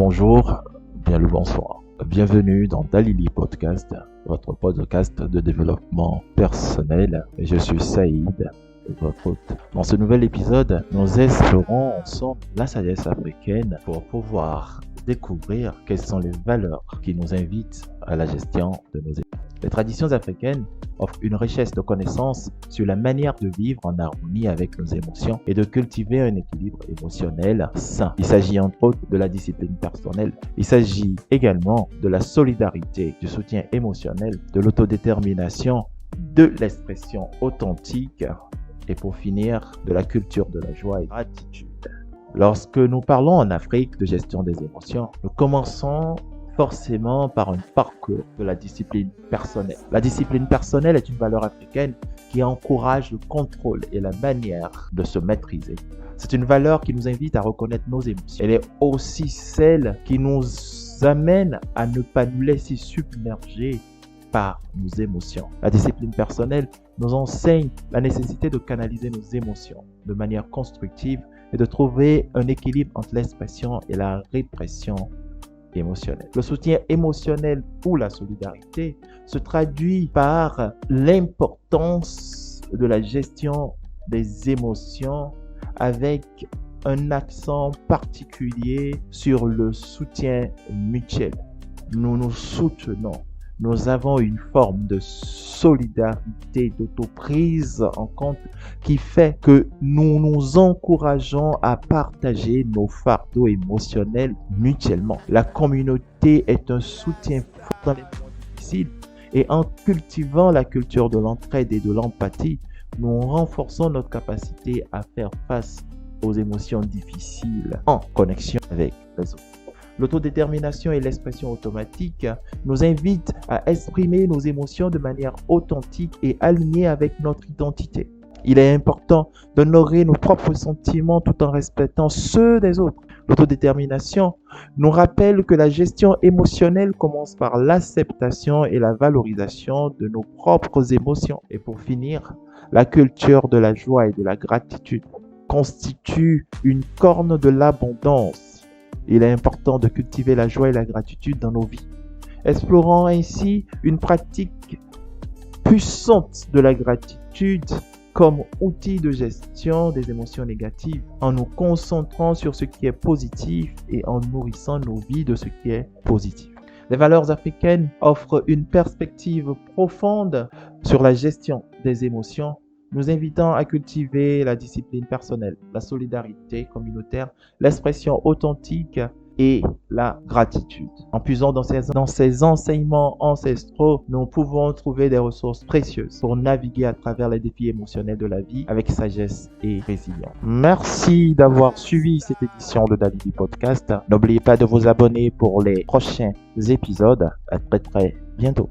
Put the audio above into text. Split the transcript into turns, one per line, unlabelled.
bonjour, bien le bonsoir. Bienvenue dans Dalili Podcast, votre podcast de développement personnel. Je suis Saïd, votre hôte. Dans ce nouvel épisode, nous explorons ensemble la sagesse africaine pour pouvoir découvrir quelles sont les valeurs qui nous invitent à la gestion de nos émotions. Les traditions africaines offrent une richesse de connaissances sur la manière de vivre en harmonie avec nos émotions et de cultiver un équilibre émotionnel sain. Il s'agit entre autres de la discipline personnelle. Il s'agit également de la solidarité, du soutien émotionnel, de l'autodétermination, de l'expression authentique et pour finir, de la culture de la joie et de la gratitude. Lorsque nous parlons en Afrique de gestion des émotions, nous commençons forcément par un parcours de la discipline personnelle. La discipline personnelle est une valeur africaine qui encourage le contrôle et la manière de se maîtriser. C'est une valeur qui nous invite à reconnaître nos émotions. Elle est aussi celle qui nous amène à ne pas nous laisser submerger par nos émotions. La discipline personnelle nous enseigne la nécessité de canaliser nos émotions de manière constructive et de trouver un équilibre entre l'expression et la répression émotionnelle. Le soutien émotionnel ou la solidarité se traduit par l'importance de la gestion des émotions avec un accent particulier sur le soutien mutuel. Nous nous soutenons. Nous avons une forme de solidarité, d'autoprise en compte qui fait que nous nous encourageons à partager nos fardeaux émotionnels mutuellement. La communauté est un soutien fort dans les moments difficiles et en cultivant la culture de l'entraide et de l'empathie, nous renforçons notre capacité à faire face aux émotions difficiles en connexion avec les autres. L'autodétermination et l'expression automatique nous invitent à exprimer nos émotions de manière authentique et alignée avec notre identité. Il est important d'honorer nos propres sentiments tout en respectant ceux des autres. L'autodétermination nous rappelle que la gestion émotionnelle commence par l'acceptation et la valorisation de nos propres émotions. Et pour finir, la culture de la joie et de la gratitude constitue une corne de l'abondance. Il est important de cultiver la joie et la gratitude dans nos vies. Explorons ainsi une pratique puissante de la gratitude comme outil de gestion des émotions négatives en nous concentrant sur ce qui est positif et en nourrissant nos vies de ce qui est positif. Les valeurs africaines offrent une perspective profonde sur la gestion des émotions, nous invitant à cultiver la discipline personnelle, la solidarité communautaire, l'expression authentique et la gratitude. En puisant dans ces enseignements ancestraux, nous pouvons trouver des ressources précieuses pour naviguer à travers les défis émotionnels de la vie avec sagesse et résilience. Merci d'avoir suivi cette édition de Dalili Podcast. N'oubliez pas de vous abonner pour les prochains épisodes. À très bientôt.